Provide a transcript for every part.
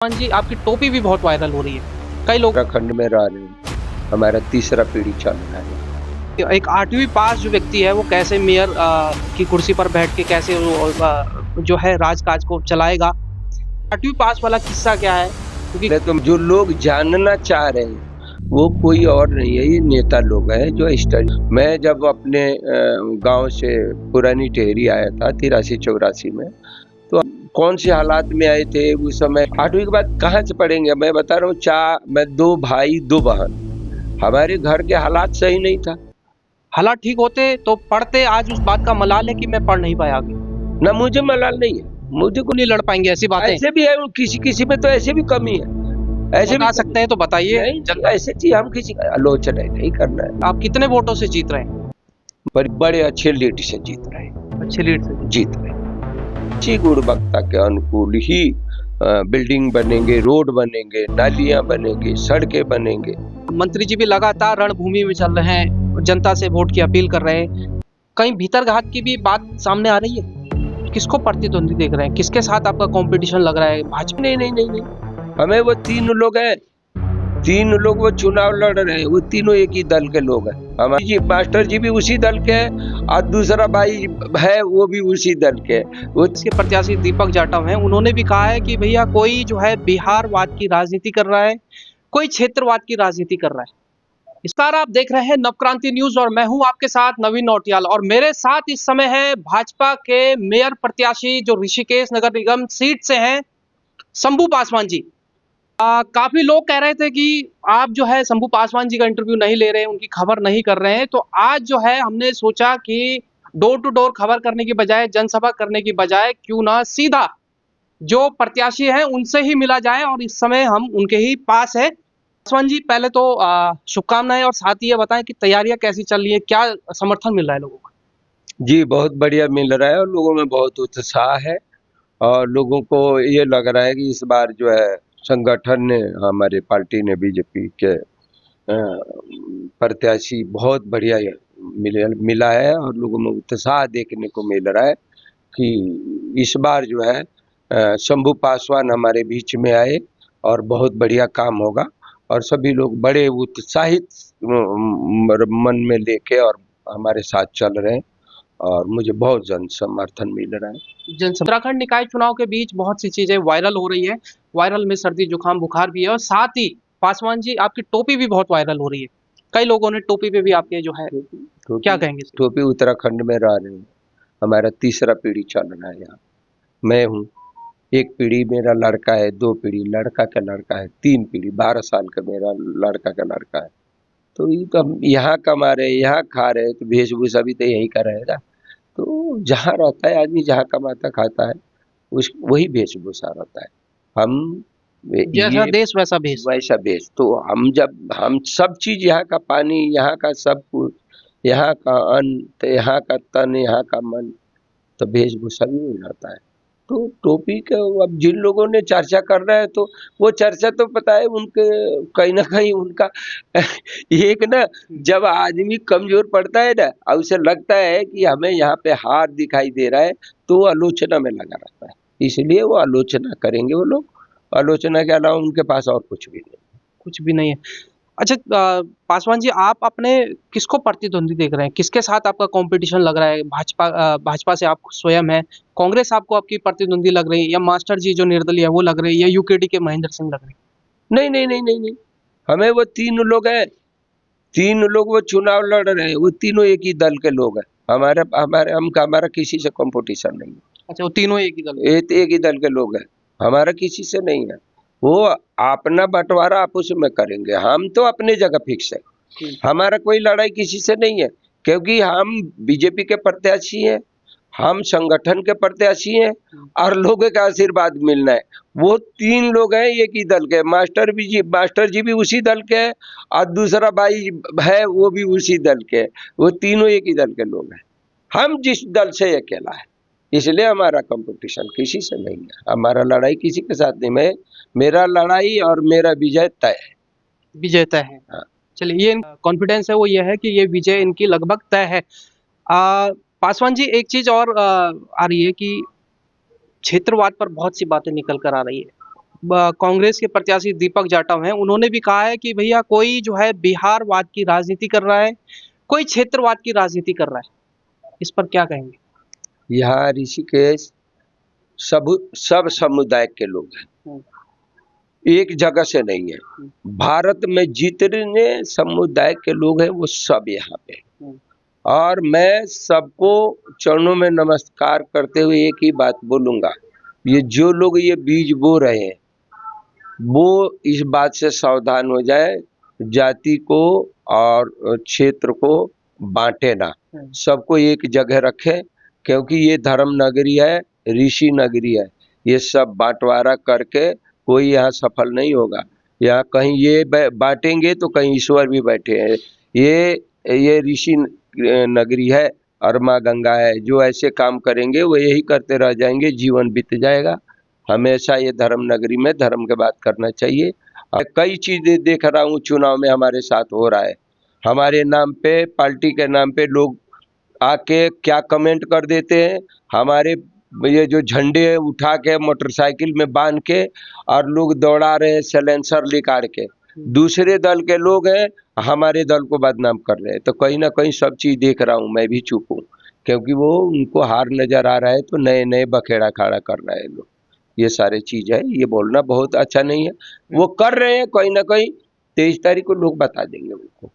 पासवान जी, आपकी टोपी भी बहुत वायरल हो रही है। कई लोग उत्तराखंड में रह रहे हैं, हमारा तीसरा पीढ़ी चल रहा है। एक 8वीं पास जो व्यक्ति है वो कैसे मेयर की कुर्सी पर बैठ के कैसे वो जो है राज-काज को चलाएगा। 8वीं पास वाला किस्सा क्या है? क्योंकि पहले तो जो लोग जानना चाह रहे हैं वो कोई और नहीं है, ये नेता लोग हैं जो स्टडी। मैं जब अपने गांव से पुरानी टेहरी आया था 83-84 में, तो कौन से हालात में आए थे उस समय। 8वीं के बाद कहाँ से पढ़ेंगे? मैं बता रहा हूँ, मैं 2 भाई 2 बहन, हमारे घर के हालात सही नहीं था। हालात ठीक होते तो पढ़ते, आज उस बात का मलाल है कि मैं पढ़ नहीं पाया आगे। ना मुझे मलाल नहीं है, मुझे नहीं लड़ पाएंगे ऐसी बातें। ऐसे भी है, किसी किसी में तो ऐसे भी कमी है, ऐसे भी बता सकते हैं तो बताइए। नहीं, ऐसे चीज हम किसी का आलोचना नहीं करना है। आप कितने वोटों से जीत रहे हैं? पर बड़े अच्छे लीड से जीत रहे हैं, अच्छी लीड से जीत रहे हैं। अच्छी गुणवत्ता के अनुकूल ही बिल्डिंग बनेंगे, रोड बनेंगे, नालियां बनेंगे, सड़कें बनेंगे। मंत्री जी भी लगातार रणभूमि में चल रहे हैं, जनता से वोट की अपील कर रहे हैं। कहीं भीतरघात की भी बात सामने आ रही है? किसको प्रतिद्वंदी देख रहे हैं? किसके साथ आपका कंपटीशन लग रहा है? भाजपा? नहीं, हमें वो 3 लोग हैं, 3 लोग वो चुनाव लड़ रहे हैं, वो तीनों एक ही दल के लोग हैं। हमारे जी मास्टर जी भी उसी दल के हैं और दूसरा भाई है वो भी उसी दल के है। वो इसके प्रत्याशी दीपक जाटव हैं, उन्होंने भी कहा है कि भैया कोई जो है बिहारवाद की राजनीति कर रहा है, कोई क्षेत्रवाद की राजनीति कर रहा है। नमस्कार, आप देख रहे हैं नवक्रांति न्यूज और मैं हूं आपके साथ नवीन नौटियाल और मेरे साथ इस समय है भाजपा के मेयर प्रत्याशी जो ऋषिकेश नगर निगम सीट से हैं, शंभू पासवान जी। काफी लोग कह रहे थे कि आप जो है शंभू पासवान जी का इंटरव्यू नहीं ले रहे हैं, उनकी खबर नहीं कर रहे हैं, तो आज जो है हमने सोचा कि डोर टू डोर खबर करने की बजाय, जनसभा करने की बजाय क्यों ना सीधा जो प्रत्याशी हैं उनसे ही मिला जाए और इस समय हम उनके ही पास है। पासवान जी, पहले तो शुभकामनाएं और साथ ही ये बताएं कि तैयारियां कैसी चल रही है, क्या समर्थन मिल रहा है लोगों का? जी बहुत बढ़िया मिल रहा है और लोगों में बहुत उत्साह है और लोगों को ये लग रहा है कि इस बार जो है संगठन ने, हमारे पार्टी ने, बीजेपी के प्रत्याशी बहुत बढ़िया मिला है और लोगों में उत्साह देखने को मिल रहा है कि इस बार जो है शंभू पासवान हमारे बीच में आए और बहुत बढ़िया काम होगा और सभी लोग बड़े उत्साहित मन में लेके और हमारे साथ चल रहे हैं और मुझे बहुत जन समर्थन मिल रहा है। उत्तराखंड निकाय चुनाव के बीच बहुत सी चीजें वायरल हो रही है। वायरल में सर्दी जुकाम बुखार भी है और साथ ही पासवान जी, आपकी टोपी भी बहुत वायरल हो रही है। कई लोगों ने टोपी पे भी आपके जो है, क्या कहेंगे इस पे? टोपी उत्तराखंड में रह रहे हैं, हमारा तीसरा पीढ़ी चल रहा है यहाँ। मैं हूँ, एक पीढ़ी मेरा लड़का है, 2 पीढ़ी लड़का का लड़का है, 3 पीढ़ी 12 साल का मेरा लड़का का लड़का है। तो ये तो हम यहाँ कमा रहे, यहाँ खा रहे, तो वेशभूषा भी तो यही का रहेगा। तो जहाँ रहता है आदमी, जहाँ कमाता खाता है, उस वही वेशभूषा रहता है। हम जैसा ये देश वैसा भेष। वैसा भेष, तो हम सब चीज, यहाँ का पानी, यहाँ का सब कुछ, यहाँ का अन्न, तो यहाँ का तन, यहाँ का मन, तो वेशभूषा भी हो जाता है। तो टोपी का अब जिन लोगों ने चर्चा कर रहे हैं, तो वो चर्चा तो पता है उनके, कहीं ना कहीं उनका एक ना, जब आदमी कमजोर पड़ता है ना और उसे लगता है कि हमें यहाँ पे हार दिखाई दे रहा है, तो वो आलोचना में लगा रहता है। इसलिए वो आलोचना करेंगे वो लोग, आलोचना के अलावा उनके पास और कुछ भी नहीं। कुछ भी नहीं है। अच्छा, पासवान जी, आप अपने किसको प्रतिद्वंदी देख रहे हैं? किसके साथ आपका कंपटीशन लग रहा है? भाजपा से आप स्वयं हैं, कांग्रेस आपको आपकी प्रतिद्वंदी लग रही है, या मास्टर जी जो निर्दलीय है वो लग रही है, या यूकेडी के महेंद्र सिंह लग रहे हैं? नहीं, हमें वो 3 लोग हैं, 3 लोग वो चुनाव लड़ रहे हैं, वो तीनों एक ही दल के लोग हैं। हमारे हमारे हम हमारा किसी से कंपटीशन नहीं है। अच्छा, वो तीनों एक ही दल। एक ही दल के लोग हैं, हमारा किसी से नहीं है। वो अपना बंटवारा आपस में करेंगे, हम तो अपने जगह फिक्स है। हमारा कोई लड़ाई किसी से नहीं है, क्योंकि हम बीजेपी के प्रत्याशी हैं, हम संगठन के प्रत्याशी हैं और लोगों का आशीर्वाद मिलना है। वो 3 लोग हैं एक ही दल के, मास्टर जी भी उसी दल के हैं और दूसरा भाई है वो भी उसी दल के है। वो तीनों एक ही दल के लोग हैं। हम जिस दल से अकेला है, इसलिए हमारा कंपटीशन किसी से नहीं है, हमारा लड़ाई किसी के साथ नहीं। मेरा लड़ाई और मेरा विजय तय है। विजय तय है। हाँ। चलिए, ये कॉन्फिडेंस है वो ये है कि ये विजय इनकी लगभग तय है। पासवान जी, एक चीज और आ रही है कि क्षेत्रवाद पर बहुत सी बातें निकल कर आ रही है। कांग्रेस के प्रत्याशी दीपक जाटव हैं, उन्होंने भी कहा है कि भैया कोई जो है बिहारवाद की राजनीति कर रहा है, कोई क्षेत्रवाद की राजनीति कर रहा है। इस पर क्या कहेंगे? यहाँ ऋषिकेश सब समुदाय के लोग हैं, एक जगह से नहीं है। भारत में जितने समुदाय के लोग हैं वो सब यहाँ पे, और मैं सबको चरणों में नमस्कार करते हुए एक ही बात बोलूंगा, ये जो लोग ये बीज बो रहे हैं वो इस बात से सावधान हो जाए, जाति को और क्षेत्र को बांटे ना, सबको एक जगह रखे, क्योंकि ये धर्म नगरी है, ऋषि नगरी है। ये सब बांटवारा करके कोई यहाँ सफल नहीं होगा। यहाँ कहीं ये बांटेंगे तो कहीं ईश्वर भी बैठे हैं। ये ऋषि नगरी है और माँ गंगा है। जो ऐसे काम करेंगे वो यही करते रह जाएंगे, जीवन बीत जाएगा। हमेशा ये धर्म नगरी में धर्म के बात करना चाहिए। और कई चीजें देख रहा हूँ चुनाव में हमारे साथ हो रहा है। हमारे नाम पे, पार्टी के नाम पे लोग आके क्या कमेंट कर देते हैं, हमारे ये जो झंडे उठा के मोटरसाइकिल में बांध के और लोग दौड़ा रहे हैं सैलेंसर निकाल के। दूसरे दल के लोग हैं, हमारे दल को बदनाम कर रहे हैं। तो कहीं ना कहीं सब चीज देख रहा हूँ, मैं भी चुप हूँ, क्योंकि वो उनको हार नजर आ रहा है तो नए नए बखेड़ा खाड़ा कर रहे हैं लोग। ये सारे चीज है, ये बोलना बहुत अच्छा नहीं है। वो कर रहे हैं कहीं ना कहीं, 23 तारीख को लोग बता देंगे उनको।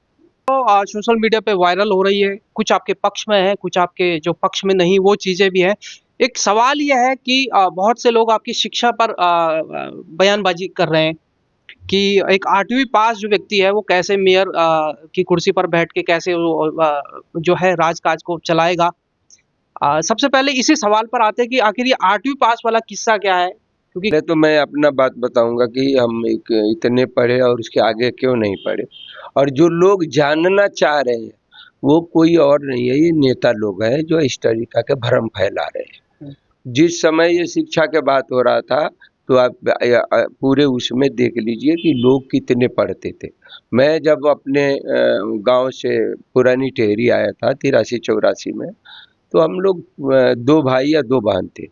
तो सोशल मीडिया पे वायरल हो रही है, कुछ आपके पक्ष में है, कुछ आपके जो पक्ष में नहीं, वो चीजें भी हैं। एक सवाल यह है कि बहुत से लोग आपकी शिक्षा पर बयानबाजी कर रहे हैं कि एक 8वीं पास जो व्यक्ति है वो कैसे मेयर की कुर्सी पर बैठ के कैसे वो जो है राजकाज को चलाएगा। सबसे पहले इसी सवाल पर आते हैं कि आखिर ये 8वीं पास वाला किस्सा क्या है? क्योंकि पहले तो मैं अपना बात बताऊंगा कि हम इतने पढ़े और उसके आगे क्यों नहीं पढ़े, और जो लोग जानना चाह रहे हैं वो कोई और नहीं है, ये नेता लोग हैं जो इस तरीका के भ्रम फैला रहे हैं। जिस समय ये शिक्षा के बात हो रहा था तो आप पूरे उसमें देख लीजिए कि लोग कितने पढ़ते थे। मैं जब अपने गांव से पुरानी टेहरी आया था 83-84 में, तो हम लोग 2 भाई या 2 बहन थे।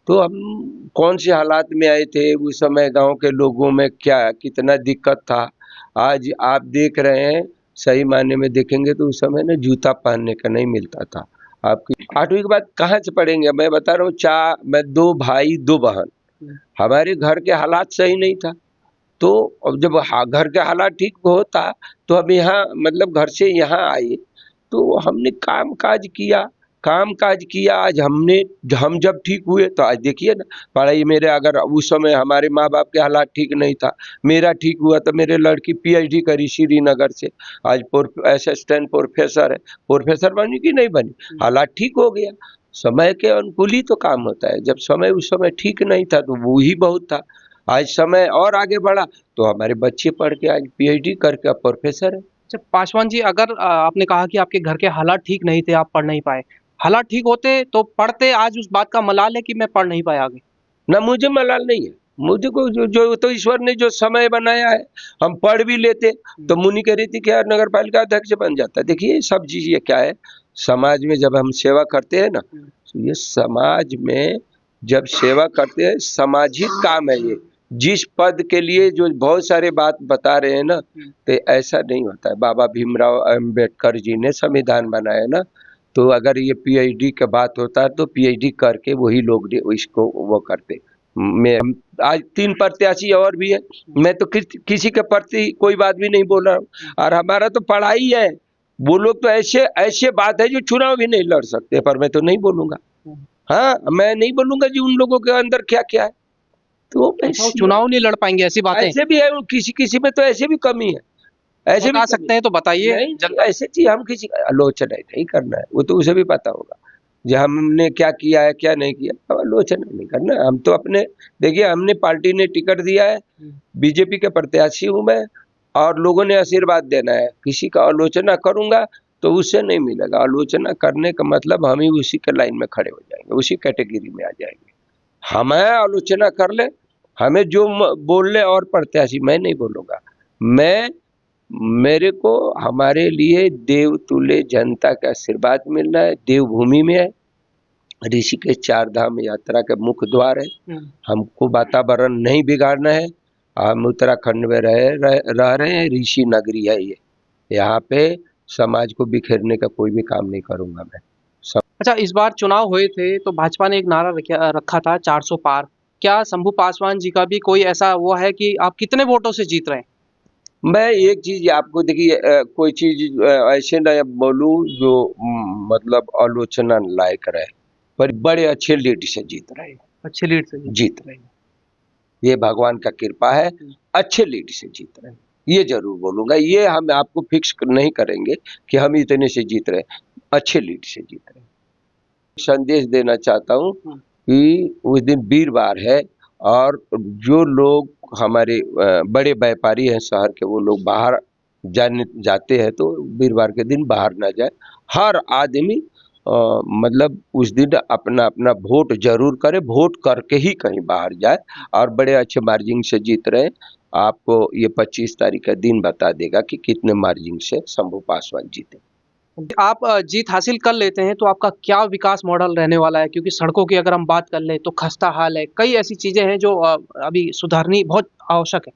तो हम कौन से हालात में आए थे उस समय, गांव के लोगों में क्या कितना दिक्कत था। आज आप देख रहे हैं, सही मायने में देखेंगे तो उस समय ना जूता पहनने का नहीं मिलता था। आपकी 8वीं के बाद कहाँ से पढ़ेंगे? मैं बता रहा हूँ, मैं 2 भाई 2 बहन, हमारे घर के हालात सही नहीं था। तो अब जब घर के हालात ठीक होता तो हम यहाँ मतलब घर से यहाँ आए, तो हमने काम काज किया। आज हम जब ठीक हुए तो आज देखिए ना, पढ़ाई मेरे, अगर उस समय हमारे माँ बाप के हालात ठीक नहीं था, मेरा ठीक हुआ तो मेरे लड़की PhD करी श्रीनगर से, आज असिस्टेंट प्रोफेसर है। प्रोफेसर बनी कि नहीं बनी? हालात ठीक हो गया। समय के अनुकूल ही तो काम होता है। जब समय उस समय ठीक नहीं था तो वो ही बहुत था। आज समय और आगे बढ़ा तो हमारे बच्चे पढ़ के आज PhD करके अब प्रोफेसर है। अच्छा पासवान जी, अगर आपने कहा कि आपके घर के हालात ठीक नहीं थे, आप पढ़ नहीं पाए, हालात ठीक होते तो पढ़ते, आज उस बात का मलाल है कि मैं पढ़ नहीं पाया आगे? ना, मुझे मलाल नहीं है। मुझे को जो तो ईश्वर ने जो समय बनाया है, हम पढ़ भी लेते तो मुनि कह रही थी क्या नगर पालिका अध्यक्ष बन जाता। देखिए सब चीज ये क्या है, समाज में जब हम सेवा करते हैं ना, तो ये समाज में जब सेवा करते हैं, सामाजिक काम है ये। जिस पद के लिए जो बहुत सारे बात बता रहे हैं ना, तो ऐसा नहीं होता है। बाबा भीमराव अम्बेडकर जी ने संविधान बनाया ना, तो अगर ये PhD का बात होता है तो PhD करके वही लोग इसको वो करते। मैं आज 3 प्रत्याशी और भी है, मैं तो किसी के प्रति कोई बात भी नहीं बोल रहा हूँ। और हमारा तो पढ़ाई है। वो लोग तो ऐसे बात है जो चुनाव भी नहीं लड़ सकते, पर मैं तो नहीं बोलूंगा। हाँ, मैं नहीं बोलूंगा जी उन लोगों के अंदर क्या क्या है। तो चुनाव नहीं लड़ पाएंगे, ऐसी बातें ऐसे भी है, किसी में तो ऐसे भी कमी है, ऐसे भी बता सकते हैं तो बताइए। ऐसे चीज हम किसी का आलोचना नहीं करना है, वो तो उसे भी पता होगा जो हमने क्या किया है क्या नहीं किया। अब आलोचना नहीं करना है। हम तो अपने, देखिए हमने पार्टी ने टिकट दिया है, बीजेपी के प्रत्याशी हूँ मैं, और लोगों ने आशीर्वाद देना है। किसी का आलोचना करूंगा तो उससे नहीं मिलेगा। आलोचना करने का मतलब हम ही उसी के लाइन में खड़े हो जाएंगे, उसी कैटेगरी में आ जाएंगे। हमें आलोचना कर ले, हमें जो बोल ले, और प्रत्याशी मैं नहीं बोलूंगा। मेरे को हमारे लिए देवतुल्य जनता का आशीर्वाद मिल रहा है, देवभूमि में है, ऋषिकेश चार धाम यात्रा के मुख्य द्वार है। हमको वातावरण नहीं बिगाड़ना है। हम उत्तराखंड में रह रहे हैं, ऋषि नगरी है ये। यहाँ पे समाज को बिखेरने का कोई भी काम नहीं करूंगा मैं। अच्छा, इस बार चुनाव हुए थे तो भाजपा ने एक नारा रखा था 400 पार। क्या शंभू पासवान जी का भी कोई ऐसा वो है कि आप कितने वोटों से जीत रहे हैं? मैं एक चीज आपको देखिए, कोई चीज ऐसे न बोलूं जो मतलब आलोचना लायक रहे, पर बड़े अच्छे लीड से जीत रहे हैं। अच्छे लीड से जीत रहे हैं, ये भगवान का कृपा है। अच्छे लीड से जीत रहे हैं, ये जरूर बोलूंगा। ये हम आपको फिक्स नहीं करेंगे कि हम इतने से जीत रहे हैं, अच्छे लीड से जीत रहे हैं। संदेश देना चाहता हूँ कि उस दिन वीरवार है और जो लोग हमारे बड़े व्यापारी हैं शहर के, वो लोग बाहर जाते हैं तो वीरवार के दिन बाहर ना जाए। हर आदमी मतलब उस दिन अपना अपना वोट जरूर करे, वोट करके ही कहीं बाहर जाए और बड़े अच्छे मार्जिन से जीत रहे। आपको ये 25 तारीख का दिन बता देगा कि कितने मार्जिन से शंभू पासवान जीते। आप जीत हासिल कर लेते हैं तो आपका क्या विकास मॉडल रहने वाला है? क्योंकि सड़कों की अगर हम बात कर लें तो खस्ता हाल है, कई ऐसी चीजें हैं जो अभी सुधारनी बहुत आवश्यक है।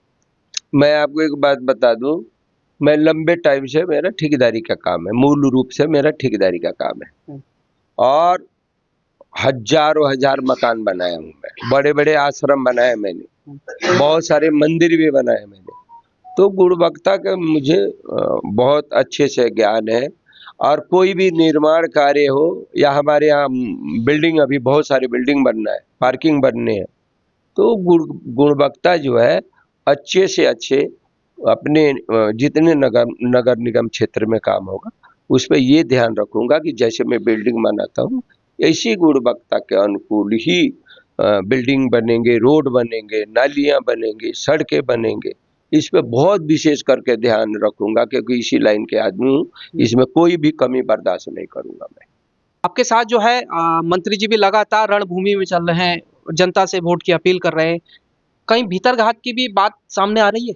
मैं आपको एक बात बता दूं, मैं लंबे टाइम से मेरा ठेकेदारी का काम है, मूल रूप से मेरा ठेकेदारी का काम है और हजारों हजार मकान बनाया हूँ मैं, बड़े बड़े आश्रम बनाए मैंने, बहुत सारे मंदिर भी बनाए मैंने। तो गुणवत्ता का मुझे बहुत अच्छे से ज्ञान है। और कोई भी निर्माण कार्य हो या हमारे यहाँ बिल्डिंग, अभी बहुत सारी बिल्डिंग बनना है, पार्किंग बनने हैं, तो गुणवत्ता जो है अच्छे से अच्छे अपने जितने नगर निगम क्षेत्र में काम होगा उस पर ये ध्यान रखूंगा कि जैसे मैं बिल्डिंग बनाता हूँ ऐसी गुणवत्ता के अनुकूल ही बिल्डिंग बनेंगे, रोड बनेंगे, नालियाँ बनेंगे, सड़कें बनेंगे। इस पे बहुत विशेष करके ध्यान रखूंगा क्योंकि इसी लाइन के आदमी हूँ, इसमें कोई भी कमी बर्दाश्त नहीं करूंगा मैं। आपके साथ जो है मंत्री जी भी लगातार रणभूमि में चल रहे हैं, जनता से वोट की अपील कर रहे हैं। कहीं भीतरघात की भी बात सामने आ रही है?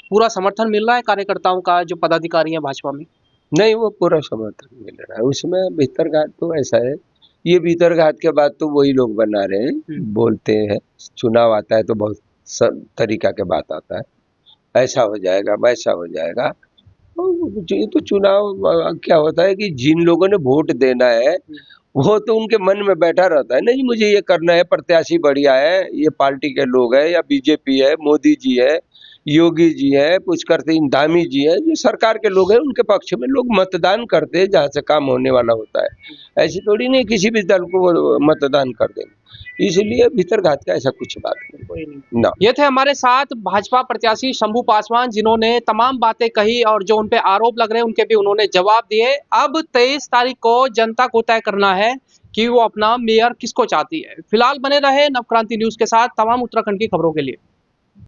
पूरा समर्थन मिल रहा है कार्यकर्ताओं का, जो पदाधिकारी हैं भाजपा में? नहीं, वो पूरा समर्थन मिल रहा है उसमें। भीतरघात तो ऐसा है, ये भीतरघात के बाद तो वही लोग बना रहे हैं, बोलते हैं। चुनाव आता है तो बहुत सब तरीका के बात आता है, ऐसा हो जाएगा, वैसा हो जाएगा। ये तो चुनाव क्या होता है कि जिन लोगों ने वोट देना है वो तो उनके मन में बैठा रहता है ना, जी मुझे ये करना है, प्रत्याशी बढ़िया है, ये पार्टी के लोग है या बीजेपी है, मोदी जी है, योगी जी है, पुष्कर सिंह धामी जी है, जो सरकार के लोग हैं उनके पक्ष में लोग मतदान करते हैं जहाँ से काम होने वाला होता है। ऐसी थोड़ी नहीं किसी भी दल को वो मतदान कर देंगे, इसलिए भीतरघात का ऐसा कुछ बात नहीं ना। ये थे हमारे साथ भाजपा प्रत्याशी शंभू पासवान, जिन्होंने तमाम बातें कही और जो उन पे आरोप लग रहे हैं उनके भी उन्होंने जवाब दिए। अब 23 तारीख को जनता को तय करना है कि वो अपना मेयर किसको चाहती है। फिलहाल बने रहे नवक्रांति न्यूज के साथ तमाम उत्तराखंड की खबरों के लिए।